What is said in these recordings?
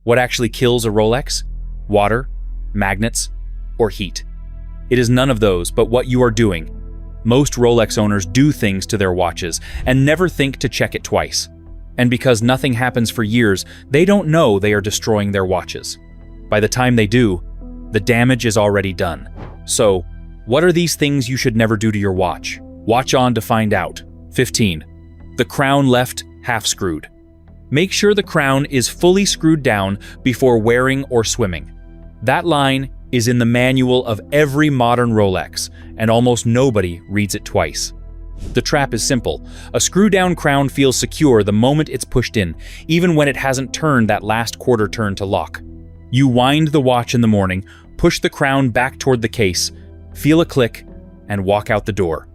What actually kills a Rolex? Water, magnets, or heat? It is none of those, but what you are doing. Most Rolex owners do things to their watches and never think to check it twice. And because nothing happens for years, they don't know they are destroying their watches. By the time they do, the damage is already done. So, what are these things you should never do to your watch? Watch on to find out. 15. The crown left half screwed. Make sure the crown is fully screwed down before wearing or swimming. That line is in the manual of every modern Rolex, and almost nobody reads it twice. The trap is simple. A screw-down crown feels secure the moment it's pushed in, even when it hasn't turned that last quarter turn to lock. You wind the watch in the morning, push the crown back toward the case, feel a click, and walk out the door.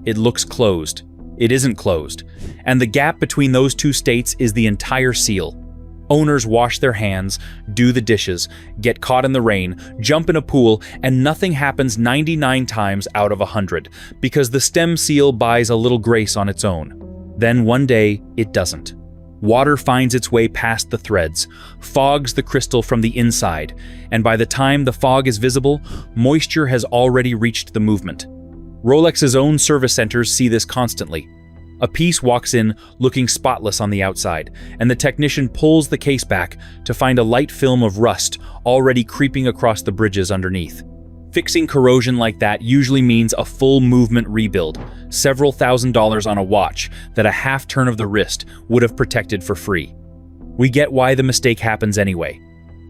It looks closed. It isn't closed. And the gap between those two states is the entire seal. Owners wash their hands, do the dishes, get caught in the rain, jump in a pool, and nothing happens 99 times out of 100 because the stem seal buys a little grace on its own. Then one day, it doesn't. Water finds its way past the threads, fogs the crystal from the inside, and by the time the fog is visible, moisture has already reached the movement. Rolex's own service centers see this constantly. A piece walks in looking spotless on the outside, and the technician pulls the case back to find a light film of rust already creeping across the bridges underneath. Fixing corrosion like that usually means a full movement rebuild, several $1,000s on a watch that a half turn of the wrist would have protected for free. We get why the mistake happens anyway.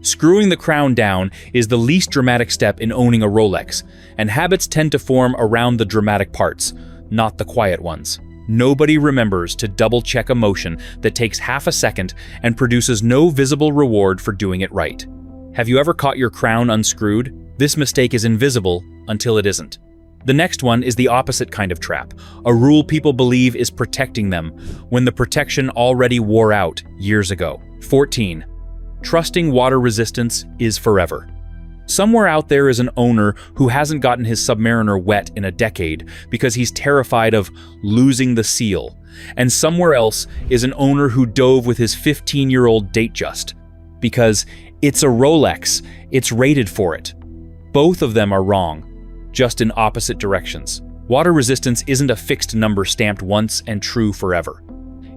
Screwing the crown down is the least dramatic step in owning a Rolex, and habits tend to form around the dramatic parts, not the quiet ones. Nobody remembers to double-check a motion that takes half a second and produces no visible reward for doing it right. Have you ever caught your crown unscrewed? This mistake is invisible until it isn't. The next one is the opposite kind of trap, a rule people believe is protecting them when the protection already wore out years ago. 14. Trusting water resistance is forever. Somewhere out there is an owner who hasn't gotten his Submariner wet in a decade because he's terrified of losing the seal. And somewhere else is an owner who dove with his 15-year-old Datejust because it's a Rolex, it's rated for it. Both of them are wrong, just in opposite directions. Water resistance isn't a fixed number stamped once and true forever.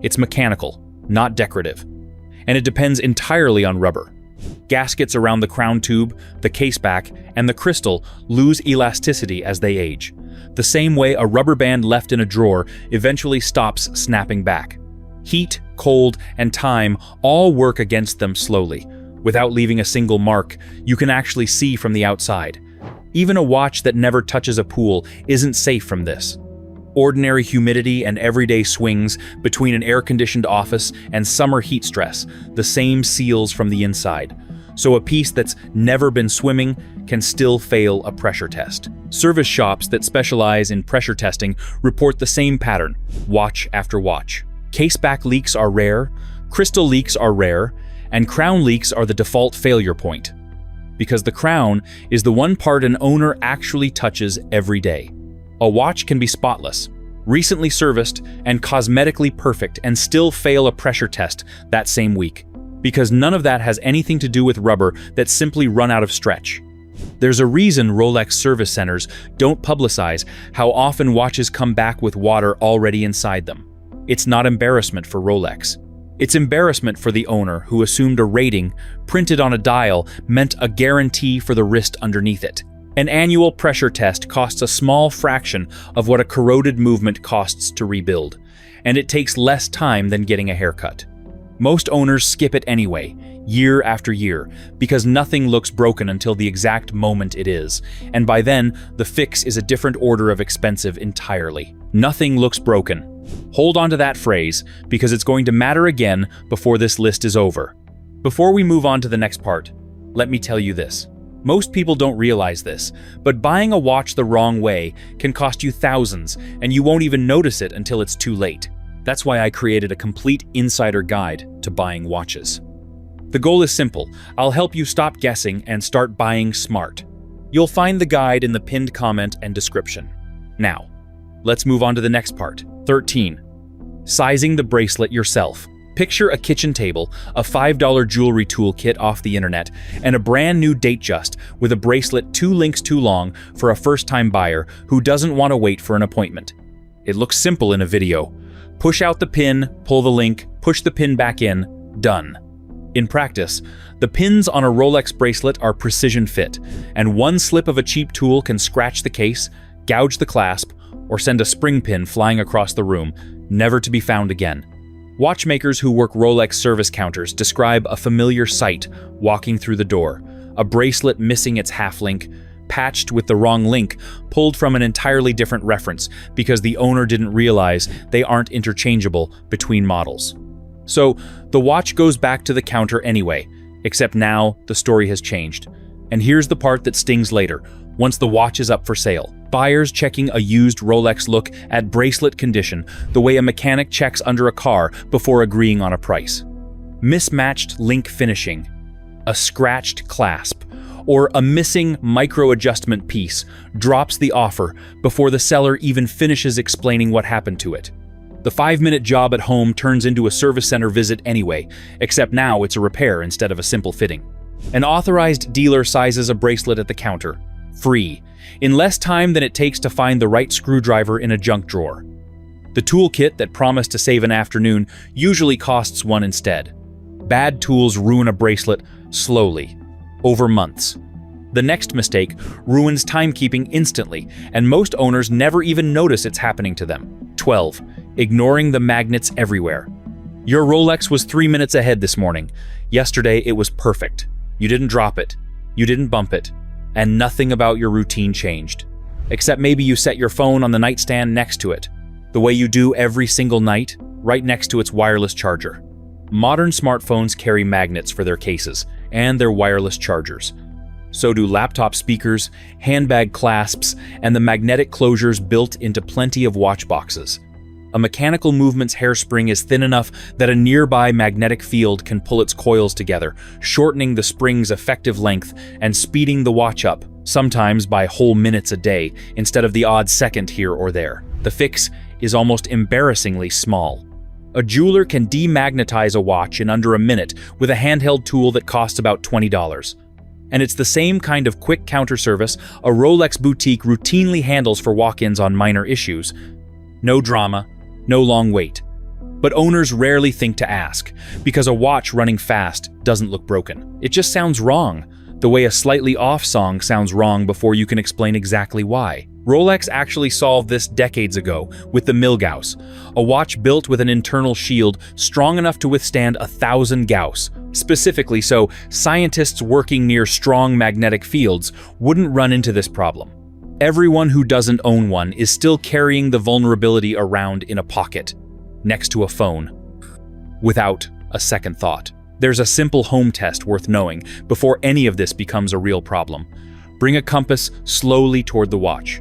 It's mechanical, not decorative. And it depends entirely on rubber. Gaskets around the crown tube, the caseback, and the crystal lose elasticity as they age. The same way a rubber band left in a drawer eventually stops snapping back. Heat, cold, and time all work against them slowly. Without leaving a single mark, you can actually see from the outside. Even a watch that never touches a pool isn't safe from this. Ordinary humidity and everyday swings between an air-conditioned office and summer heat stress, the same seals from the inside. So a piece that's never been swimming can still fail a pressure test. Service shops that specialize in pressure testing report the same pattern, watch after watch. Caseback leaks are rare, crystal leaks are rare, and crown leaks are the default failure point. Because the crown is the one part an owner actually touches every day. A watch can be spotless, recently serviced, and cosmetically perfect and still fail a pressure test that same week, because none of that has anything to do with rubber that's simply run out of stretch. There's a reason Rolex service centers don't publicize how often watches come back with water already inside them. It's not embarrassment for Rolex. It's embarrassment for the owner who assumed a rating printed on a dial meant a guarantee for the wrist underneath it. An annual pressure test costs a small fraction of what a corroded movement costs to rebuild, and it takes less time than getting a haircut. Most owners skip it anyway, year after year, because nothing looks broken until the exact moment it is, and by then, the fix is a different order of expensive entirely. Nothing looks broken. Hold on to that phrase, because it's going to matter again before this list is over. Before we move on to the next part, let me tell you this. Most people don't realize this, but buying a watch the wrong way can cost you thousands, and you won't even notice it until it's too late. That's why I created a complete insider guide to buying watches. The goal is simple. I'll help you stop guessing and start buying smart. You'll find the guide in the pinned comment and description. Now, let's move on to the next part. 13. Sizing the bracelet yourself. Picture a kitchen table, a $5 jewelry toolkit off the internet, and a brand new Datejust with a bracelet 2 links too long for a first-time buyer who doesn't want to wait for an appointment. It looks simple in a video. Push out the pin, pull the link, push the pin back in, done. In practice, the pins on a Rolex bracelet are precision fit, and one slip of a cheap tool can scratch the case, gouge the clasp, or send a spring pin flying across the room, never to be found again. Watchmakers who work Rolex service counters describe a familiar sight walking through the door, a bracelet missing its half link, patched with the wrong link, pulled from an entirely different reference because the owner didn't realize they aren't interchangeable between models. So the watch goes back to the counter anyway, except now the story has changed. And here's the part that stings later, once the watch is up for sale. Buyers checking a used Rolex look at bracelet condition the way a mechanic checks under a car before agreeing on a price. Mismatched link finishing, a scratched clasp, or a missing micro-adjustment piece drops the offer before the seller even finishes explaining what happened to it. The 5-minute job at home turns into a service center visit anyway, except now it's a repair instead of a simple fitting. An authorized dealer sizes a bracelet at the counter, free, in less time than it takes to find the right screwdriver in a junk drawer. The toolkit that promised to save an afternoon usually costs one instead. Bad tools ruin a bracelet slowly, over months. The next mistake ruins timekeeping instantly, and most owners never even notice it's happening to them. 12. Ignoring the magnets everywhere. Your Rolex was 3 minutes ahead this morning. Yesterday it was perfect. You didn't drop it. You didn't bump it. And nothing about your routine changed. Except maybe you set your phone on the nightstand next to it, the way you do every single night, right next to its wireless charger. Modern smartphones carry magnets for their cases and their wireless chargers. So do laptop speakers, handbag clasps, and the magnetic closures built into plenty of watch boxes. A mechanical movement's hairspring is thin enough that a nearby magnetic field can pull its coils together, shortening the spring's effective length and speeding the watch up, sometimes by whole minutes a day, instead of the odd second here or there. The fix is almost embarrassingly small. A jeweler can demagnetize a watch in under a minute with a handheld tool that costs about $20. And it's the same kind of quick counter service a Rolex boutique routinely handles for walk-ins on minor issues. No drama. No long wait. But owners rarely think to ask, because a watch running fast doesn't look broken. It just sounds wrong, the way a slightly off song sounds wrong before you can explain exactly why. Rolex actually solved this decades ago with the Milgauss, a watch built with an internal shield strong enough to withstand 1,000 Gauss, specifically so scientists working near strong magnetic fields wouldn't run into this problem. Everyone who doesn't own one is still carrying the vulnerability around in a pocket, next to a phone, without a second thought. There's a simple home test worth knowing before any of this becomes a real problem. Bring a compass slowly toward the watch.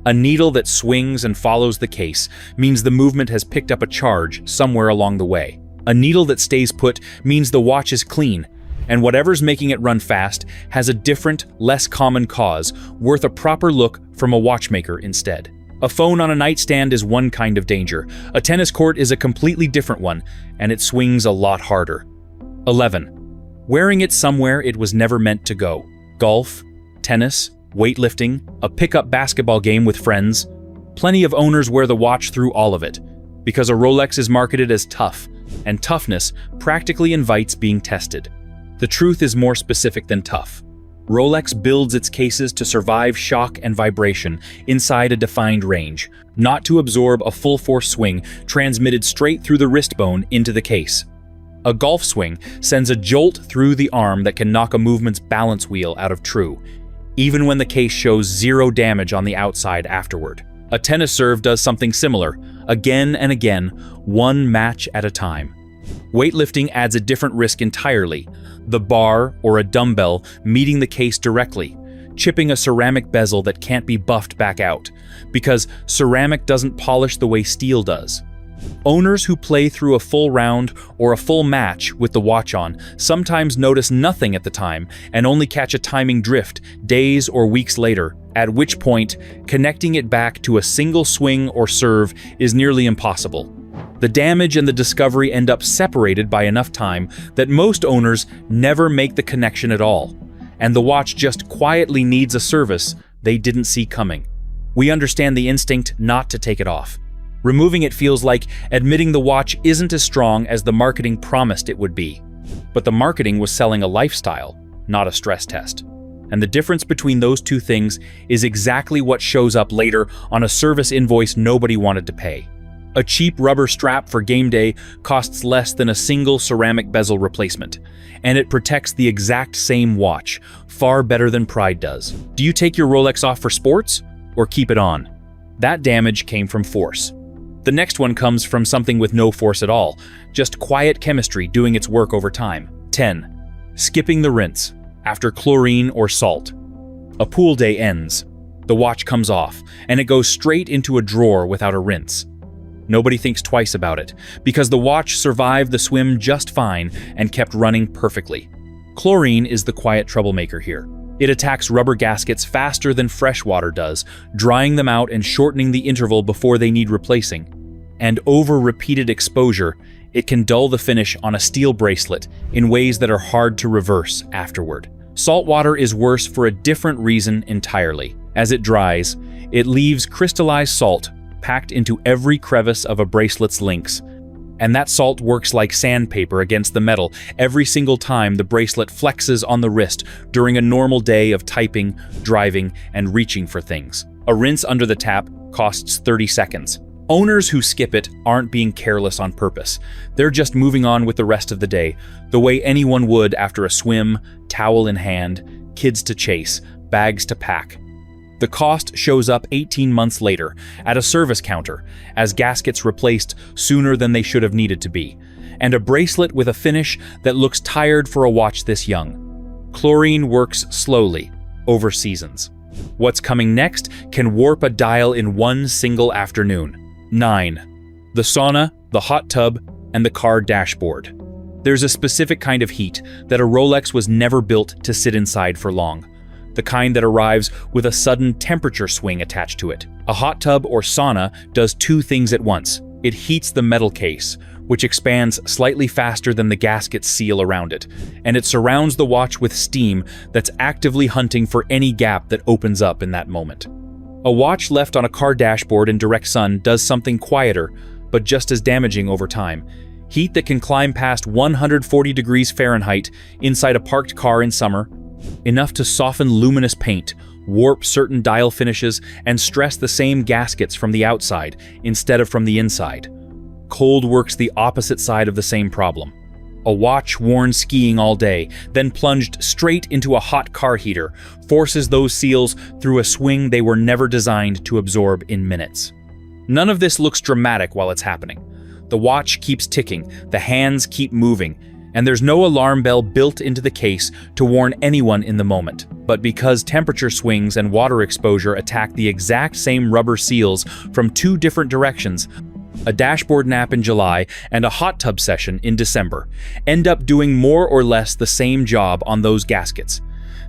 A needle that swings and follows the case means the movement has picked up a charge somewhere along the way. A needle that stays put means the watch is clean, and whatever's making it run fast has a different, less common cause worth a proper look from a watchmaker instead. A phone on a nightstand is one kind of danger. A tennis court is a completely different one, and it swings a lot harder. 11. Wearing it somewhere it was never meant to go. Golf, tennis, weightlifting, a pickup basketball game with friends. Plenty of owners wear the watch through all of it, because a Rolex is marketed as tough, and toughness practically invites being tested. The truth is more specific than tough. Rolex builds its cases to survive shock and vibration inside a defined range, not to absorb a full-force swing transmitted straight through the wrist bone into the case. A golf swing sends a jolt through the arm that can knock a movement's balance wheel out of true, even when the case shows zero damage on the outside afterward. A tennis serve does something similar, again and again, one match at a time. Weightlifting adds a different risk entirely, the bar or a dumbbell meeting the case directly, chipping a ceramic bezel that can't be buffed back out, because ceramic doesn't polish the way steel does. Owners who play through a full round or a full match with the watch on sometimes notice nothing at the time and only catch a timing drift days or weeks later at which point connecting it back to a single swing or serve is nearly impossible. The damage and the discovery end up separated by enough time that most owners never make the connection at all, and the watch just quietly needs a service they didn't see coming. We understand the instinct not to take it off. Removing it feels like admitting the watch isn't as strong as the marketing promised it would be. But the marketing was selling a lifestyle, not a stress test. And the difference between those two things is exactly what shows up later on a service invoice nobody wanted to pay. A cheap rubber strap for game day costs less than a single ceramic bezel replacement, and it protects the exact same watch, far better than Pride does. Do you take your Rolex off for sports, or keep it on? That damage came from force. The next one comes from something with no force at all, just quiet chemistry doing its work over time. 10. Skipping the rinse, after chlorine or salt. A pool day ends. The watch comes off, and it goes straight into a drawer without a rinse. Nobody thinks twice about it, because the watch survived the swim just fine and kept running perfectly. Chlorine is the quiet troublemaker here. It attacks rubber gaskets faster than fresh water does, drying them out and shortening the interval before they need replacing. And over repeated exposure, it can dull the finish on a steel bracelet in ways that are hard to reverse afterward. Salt water is worse for a different reason entirely. As it dries, it leaves crystallized salt packed into every crevice of a bracelet's links. And that salt works like sandpaper against the metal every single time the bracelet flexes on the wrist during a normal day of typing, driving, and reaching for things. A rinse under the tap costs 30 seconds. Owners who skip it aren't being careless on purpose. They're just moving on with the rest of the day, the way anyone would after a swim, towel in hand, kids to chase, bags to pack. The cost shows up 18 months later at a service counter as gaskets replaced sooner than they should have needed to be, and a bracelet with a finish that looks tired for a watch this young. Chlorine works slowly, over seasons. What's coming next can warp a dial in one single afternoon. 9. The sauna, the hot tub, and the car dashboard. There's a specific kind of heat that a Rolex was never built to sit inside for long. The kind that arrives with a sudden temperature swing attached to it. A hot tub or sauna does two things at once. It heats the metal case, which expands slightly faster than the gasket seal around it, and it surrounds the watch with steam that's actively hunting for any gap that opens up in that moment. A watch left on a car dashboard in direct sun does something quieter, but just as damaging over time. Heat that can climb past 140 degrees Fahrenheit inside a parked car in summer, enough to soften luminous paint, warp certain dial finishes, and stress the same gaskets from the outside instead of from the inside. Cold works the opposite side of the same problem. A watch worn skiing all day, then plunged straight into a hot car heater, forces those seals through a swing they were never designed to absorb in minutes. None of this looks dramatic while it's happening. The watch keeps ticking, the hands keep moving, and there's no alarm bell built into the case to warn anyone in the moment. But because temperature swings and water exposure attack the exact same rubber seals from two different directions, a dashboard nap in July and a hot tub session in December end up doing more or less the same job on those gaskets.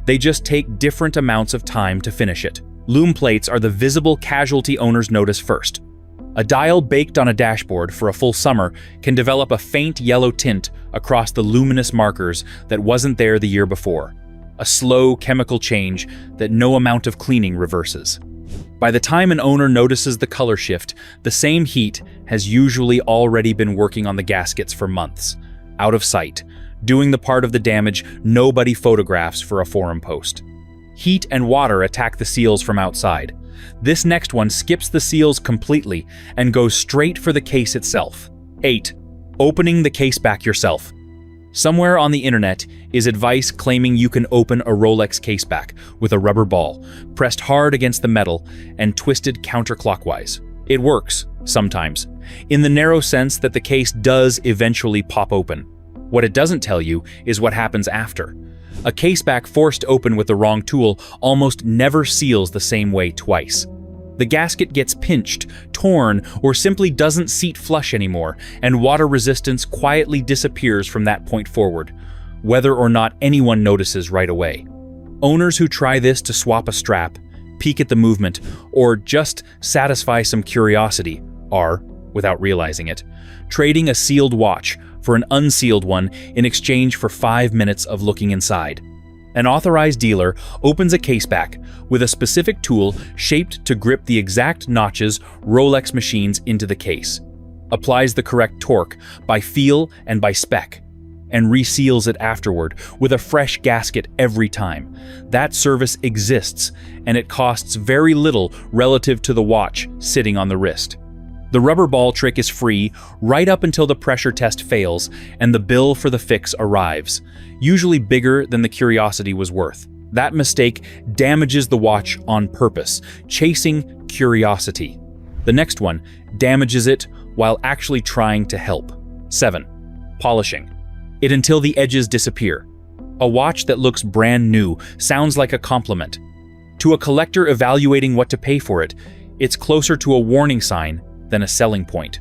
They just take different amounts of time to finish it. Lume plates are the visible casualty owners notice first. A dial baked on a dashboard for a full summer can develop a faint yellow tint across the luminous markers that wasn't there the year before. A slow chemical change that no amount of cleaning reverses. By the time an owner notices the color shift, the same heat has usually already been working on the gaskets for months, out of sight, doing the part of the damage nobody photographs for a forum post. Heat and water attack the seals from outside. This next one skips the seals completely and goes straight for the case itself. 8. Opening the case back yourself. Somewhere on the internet is advice claiming you can open a Rolex case back with a rubber ball, pressed hard against the metal and twisted counterclockwise. It works, sometimes, in the narrow sense that the case does eventually pop open. What it doesn't tell you is what happens after. A caseback forced open with the wrong tool almost never seals the same way twice. The gasket gets pinched, torn, or simply doesn't seat flush anymore, and water resistance quietly disappears from that point forward, whether or not anyone notices right away. Owners who try this to swap a strap peek at the movement, or just satisfy some curiosity are, without realizing it, trading a sealed watch for an unsealed one in exchange for 5 minutes of looking inside. An authorized dealer opens a case back with a specific tool shaped to grip the exact notches Rolex machines into the case, applies the correct torque by feel and by spec, and reseals it afterward with a fresh gasket every time. That service exists, and it costs very little relative to the watch sitting on the wrist. The rubber ball trick is free right up until the pressure test fails and the bill for the fix arrives, usually bigger than the curiosity was worth. That mistake damages the watch on purpose, chasing curiosity. The next one damages it while actually trying to help. 7. Polishing it until the edges disappear. A watch that looks brand new sounds like a compliment. To a collector evaluating what to pay for it, it's closer to a warning sign than a selling point.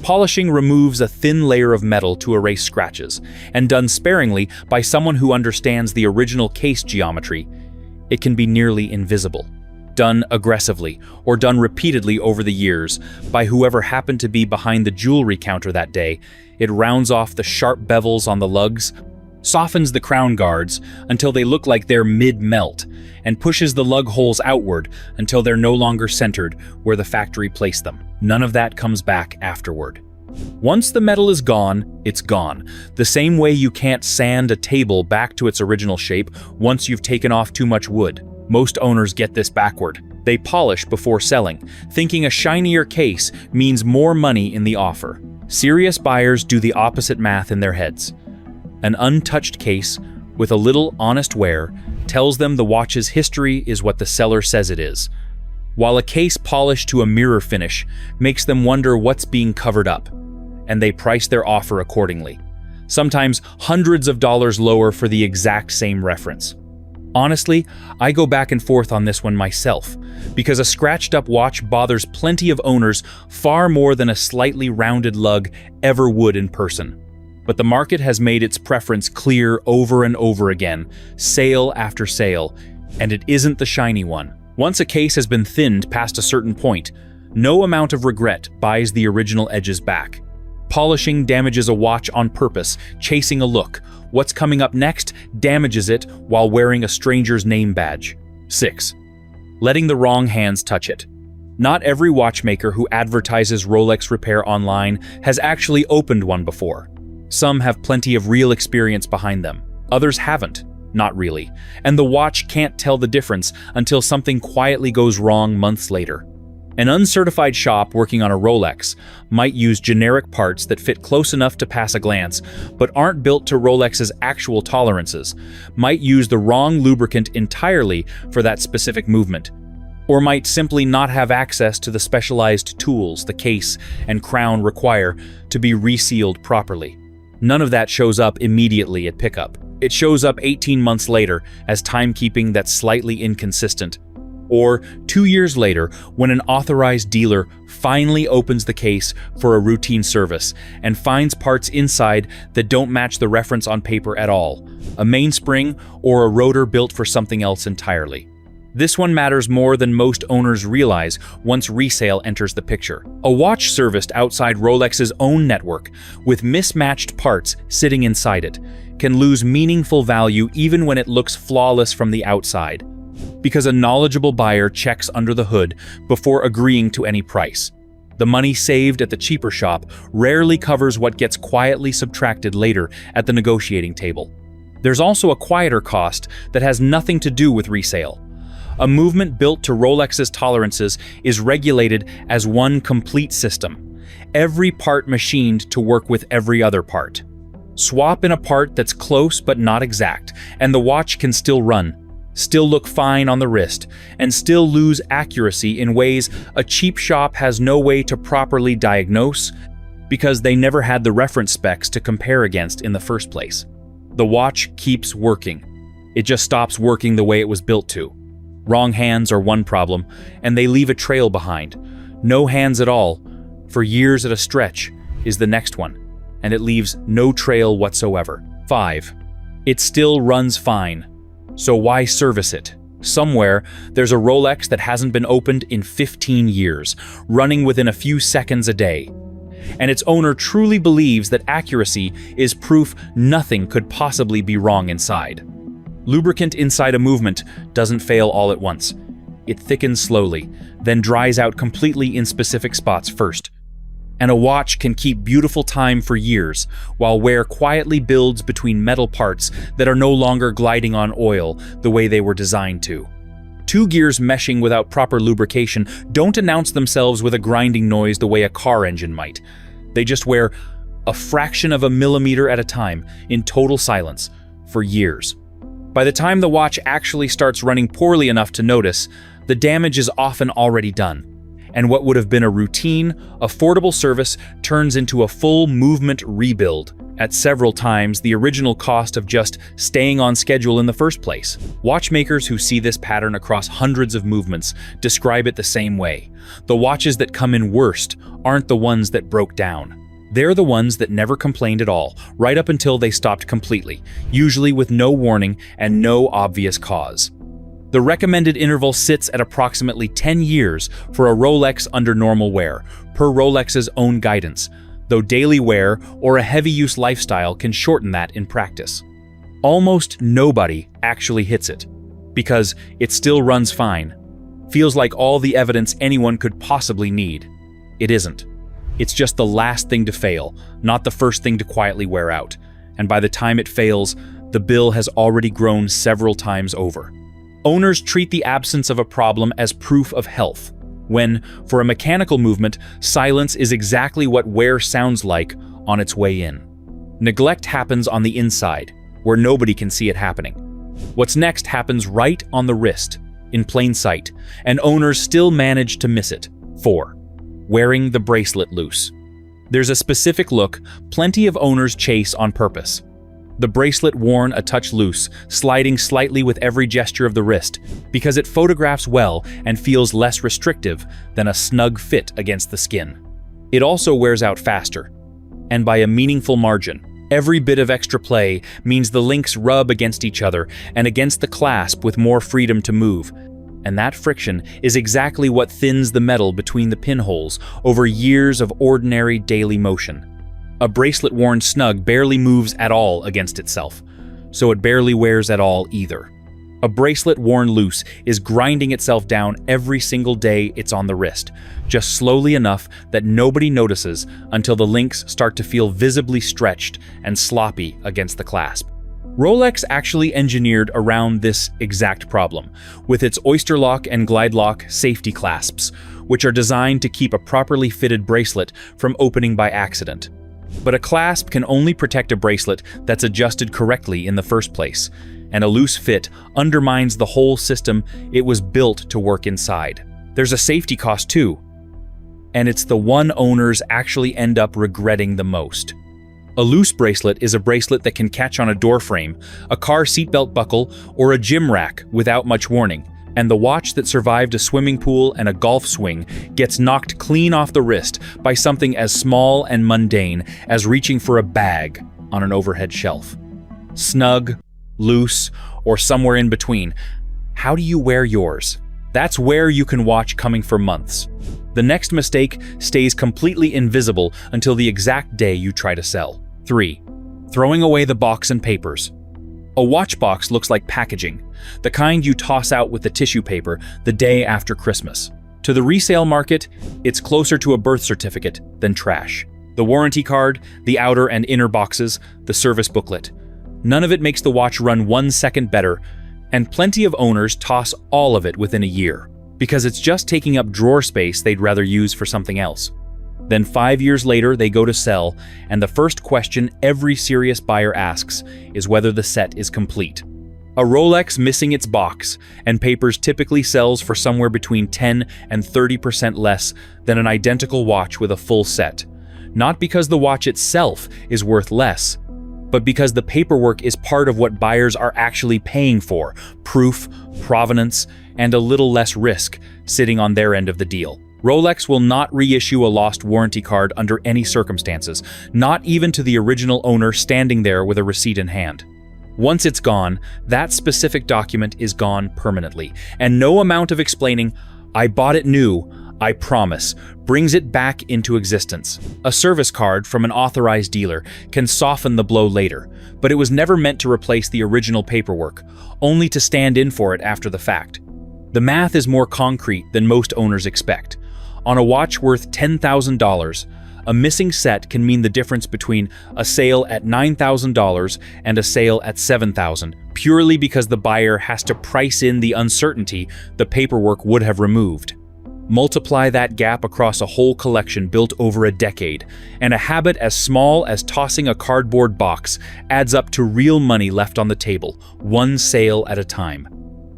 Polishing removes a thin layer of metal to erase scratches, and done sparingly by someone who understands the original case geometry, it can be nearly invisible. Done aggressively, or done repeatedly over the years by whoever happened to be behind the jewelry counter that day, it rounds off the sharp bevels on the lugs, softens the crown guards until they look like they're mid-melt, and pushes the lug holes outward until they're no longer centered where the factory placed them. None of that comes back afterward. Once the metal is gone, it's gone. The same way you can't sand a table back to its original shape once you've taken off too much wood. Most owners get this backward. They polish before selling, thinking a shinier case means more money in the offer. Serious buyers do the opposite math in their heads. An untouched case with a little honest wear tells them the watch's history is what the seller says it is, while a case polished to a mirror finish makes them wonder what's being covered up, and they price their offer accordingly, sometimes hundreds of dollars lower for the exact same reference. Honestly, I go back and forth on this one myself, because a scratched-up watch bothers plenty of owners far more than a slightly rounded lug ever would in person. But the market has made its preference clear over and over again, sale after sale, and it isn't the shiny one. Once a case has been thinned past a certain point, no amount of regret buys the original edges back. Polishing damages a watch on purpose, chasing a look. What's coming up next damages it while wearing a stranger's name badge. 6. Letting the wrong hands touch it. Not every watchmaker who advertises Rolex repair online has actually opened one before. Some have plenty of real experience behind them. Others haven't, not really. And the watch can't tell the difference until something quietly goes wrong months later. An uncertified shop working on a Rolex might use generic parts that fit close enough to pass a glance, but aren't built to Rolex's actual tolerances, might use the wrong lubricant entirely for that specific movement, or might simply not have access to the specialized tools the case and crown require to be resealed properly. None of that shows up immediately at pickup. It shows up 18 months later as timekeeping that's slightly inconsistent. Or 2 years later when an authorized dealer finally opens the case for a routine service and finds parts inside that don't match the reference on paper at all, a mainspring or a rotor built for something else entirely. This one matters more than most owners realize once resale enters the picture. A watch serviced outside Rolex's own network, with mismatched parts sitting inside it, can lose meaningful value even when it looks flawless from the outside, because a knowledgeable buyer checks under the hood before agreeing to any price. The money saved at the cheaper shop rarely covers what gets quietly subtracted later at the negotiating table. There's also a quieter cost that has nothing to do with resale. A movement built to Rolex's tolerances is regulated as one complete system, every part machined to work with every other part. Swap in a part that's close but not exact, and the watch can still run, still look fine on the wrist, and still lose accuracy in ways a cheap shop has no way to properly diagnose because they never had the reference specs to compare against in the first place. The watch keeps working. It just stops working the way it was built to. Wrong hands are one problem, and they leave a trail behind. No hands at all, for years at a stretch, is the next one, and it leaves no trail whatsoever. 5. It still runs fine, so why service it? Somewhere, there's a Rolex that hasn't been opened in 15 years, running within a few seconds a day. And its owner truly believes that accuracy is proof nothing could possibly be wrong inside. Lubricant inside a movement doesn't fail all at once. It thickens slowly, then dries out completely in specific spots first. And a watch can keep beautiful time for years, while wear quietly builds between metal parts that are no longer gliding on oil the way they were designed to. Two gears meshing without proper lubrication don't announce themselves with a grinding noise the way a car engine might. They just wear a fraction of a millimeter at a time in total silence for years. By the time the watch actually starts running poorly enough to notice, the damage is often already done. And what would have been a routine, affordable service turns into a full movement rebuild at several times the original cost of just staying on schedule in the first place. Watchmakers who see this pattern across hundreds of movements describe it the same way. The watches that come in worst aren't the ones that broke down. They're the ones that never complained at all, right up until they stopped completely, usually with no warning and no obvious cause. The recommended interval sits at approximately 10 years for a Rolex under normal wear, per Rolex's own guidance, though daily wear or a heavy-use lifestyle can shorten that in practice. Almost nobody actually hits it, because it still runs fine. Feels like all the evidence anyone could possibly need. It isn't. It's just the last thing to fail, not the first thing to quietly wear out. And by the time it fails, the bill has already grown several times over. Owners treat the absence of a problem as proof of health, when, for a mechanical movement, silence is exactly what wear sounds like on its way in. Neglect happens on the inside, where nobody can see it happening. What's next happens right on the wrist, in plain sight, and owners still manage to miss it. 4. Wearing the bracelet loose. There's a specific look plenty of owners chase on purpose. The bracelet worn a touch loose, sliding slightly with every gesture of the wrist, because it photographs well and feels less restrictive than a snug fit against the skin. It also wears out faster, and by a meaningful margin. Every bit of extra play means the links rub against each other and against the clasp with more freedom to move, and that friction is exactly what thins the metal between the pinholes over years of ordinary daily motion. A bracelet worn snug barely moves at all against itself, so it barely wears at all either. A bracelet worn loose is grinding itself down every single day it's on the wrist, just slowly enough that nobody notices until the links start to feel visibly stretched and sloppy against the clasp. Rolex actually engineered around this exact problem, with its Oyster Lock and Glide Lock safety clasps, which are designed to keep a properly fitted bracelet from opening by accident. But a clasp can only protect a bracelet that's adjusted correctly in the first place, and a loose fit undermines the whole system it was built to work inside. There's a safety cost too, and it's the one owners actually end up regretting the most. A loose bracelet is a bracelet that can catch on a door frame, a car seatbelt buckle, or a gym rack without much warning, and the watch that survived a swimming pool and a golf swing gets knocked clean off the wrist by something as small and mundane as reaching for a bag on an overhead shelf. Snug, loose, or somewhere in between. How do you wear yours? That's where you can watch coming for months. The next mistake stays completely invisible until the exact day you try to sell. 3. Throwing away the box and papers. A watch box looks like packaging, the kind you toss out with the tissue paper the day after Christmas. To the resale market, it's closer to a birth certificate than trash. The warranty card, the outer and inner boxes, the service booklet. None of it makes the watch run 1 second better, and plenty of owners toss all of it within a year, because it's just taking up drawer space they'd rather use for something else. Then 5 years later, they go to sell, and the first question every serious buyer asks is whether the set is complete. A Rolex missing its box and papers typically sells for somewhere between 10 and 30% less than an identical watch with a full set. Not because the watch itself is worth less, but because the paperwork is part of what buyers are actually paying for: proof, provenance, and a little less risk sitting on their end of the deal. Rolex will not reissue a lost warranty card under any circumstances, not even to the original owner standing there with a receipt in hand. Once it's gone, that specific document is gone permanently, and no amount of explaining, "I bought it new, I promise," brings it back into existence. A service card from an authorized dealer can soften the blow later, but it was never meant to replace the original paperwork, only to stand in for it after the fact. The math is more concrete than most owners expect. On a watch worth $10,000, a missing set can mean the difference between a sale at $9,000 and a sale at $7,000, purely because the buyer has to price in the uncertainty the paperwork would have removed. Multiply that gap across a whole collection built over a decade, and a habit as small as tossing a cardboard box adds up to real money left on the table, one sale at a time.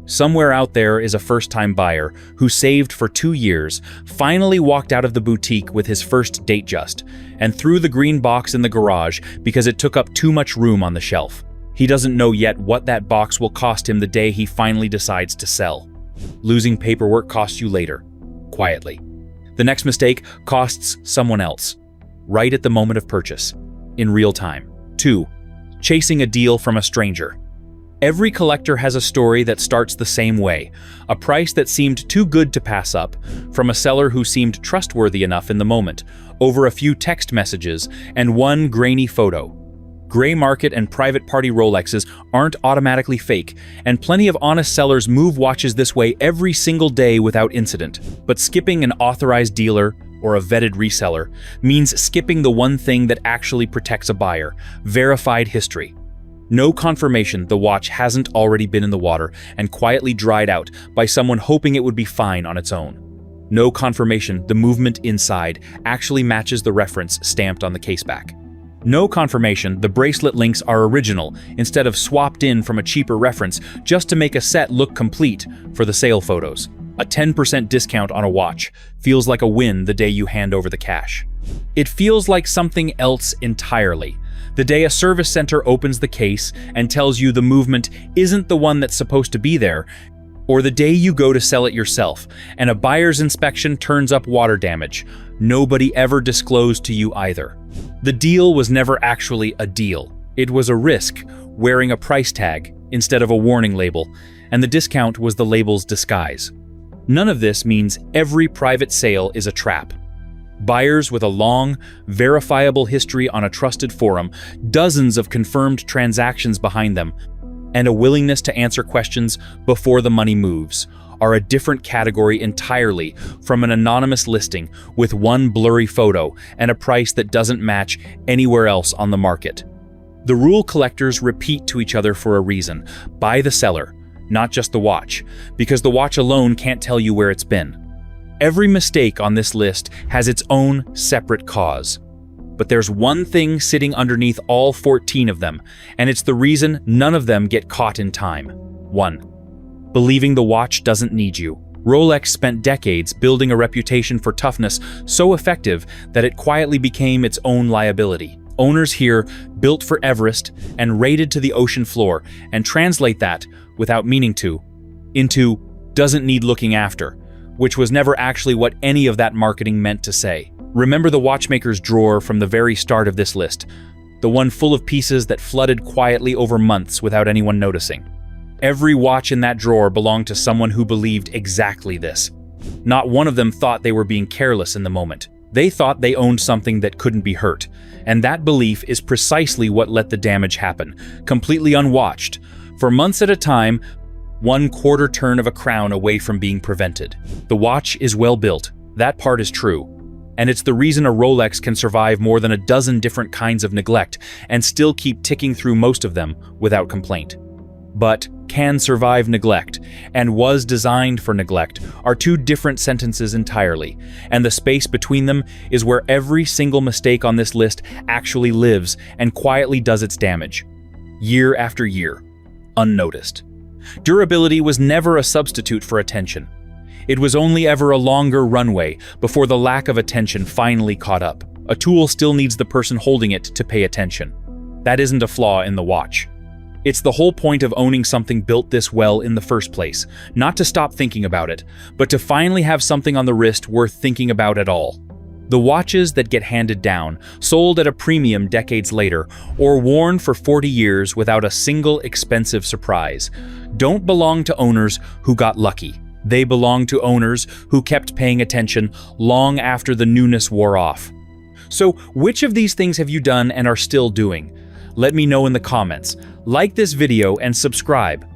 Somewhere out there is a first-time buyer who saved for 2 years, finally walked out of the boutique with his first Datejust, and threw the green box in the garage because it took up too much room on the shelf. He doesn't know yet what that box will cost him the day he finally decides to sell. Losing paperwork costs you later, quietly. The next mistake costs someone else, right at the moment of purchase, in real time. 2. Chasing a deal from a stranger. Every collector has a story that starts the same way, a price that seemed too good to pass up, from a seller who seemed trustworthy enough in the moment, over a few text messages and one grainy photo. Gray market and private party Rolexes aren't automatically fake, and plenty of honest sellers move watches this way every single day without incident. But skipping an authorized dealer or a vetted reseller means skipping the one thing that actually protects a buyer: verified history. No confirmation the watch hasn't already been in the water and quietly dried out by someone hoping it would be fine on its own. No confirmation the movement inside actually matches the reference stamped on the caseback. No confirmation the bracelet links are original instead of swapped in from a cheaper reference just to make a set look complete for the sale photos. A 10% discount on a watch feels like a win the day you hand over the cash. It feels like something else entirely. The day a service center opens the case and tells you the movement isn't the one that's supposed to be there, or the day you go to sell it yourself and a buyer's inspection turns up water damage. Nobody ever disclosed to you either. The deal was never actually a deal. It was a risk, wearing a price tag instead of a warning label, and the discount was the label's disguise. None of this means every private sale is a trap. Buyers with a long, verifiable history on a trusted forum, dozens of confirmed transactions behind them, and a willingness to answer questions before the money moves are a different category entirely from an anonymous listing with one blurry photo and a price that doesn't match anywhere else on the market. The rule collectors repeat to each other for a reason: buy the seller, not just the watch, because the watch alone can't tell you where it's been. Every mistake on this list has its own separate cause. But there's one thing sitting underneath all 14 of them, and it's the reason none of them get caught in time. 1. Believing the watch doesn't need you. Rolex spent decades building a reputation for toughness so effective that it quietly became its own liability. Owners here built for Everest and raided to the ocean floor and translate that, without meaning to, into doesn't need looking after, which was never actually what any of that marketing meant to say. Remember the watchmaker's drawer from the very start of this list, the one full of pieces that flooded quietly over months without anyone noticing. Every watch in that drawer belonged to someone who believed exactly this. Not one of them thought they were being careless in the moment. They thought they owned something that couldn't be hurt, and that belief is precisely what let the damage happen, completely unwatched, for months at a time, 1/4 turn of a crown away from being prevented. The watch is well built, that part is true, and it's the reason a Rolex can survive more than a dozen different kinds of neglect and still keep ticking through most of them without complaint. But can survive neglect and was designed for neglect are two different sentences entirely, and the space between them is where every single mistake on this list actually lives and quietly does its damage, year after year, unnoticed. Durability was never a substitute for attention. It was only ever a longer runway before the lack of attention finally caught up. A tool still needs the person holding it to pay attention. That isn't a flaw in the watch. It's the whole point of owning something built this well in the first place, not to stop thinking about it, but to finally have something on the wrist worth thinking about at all. The watches that get handed down, sold at a premium decades later, or worn for 40 years without a single expensive surprise, don't belong to owners who got lucky. They belong to owners who kept paying attention long after the newness wore off. So, which of these things have you done and are still doing? Let me know in the comments. Like this video and subscribe.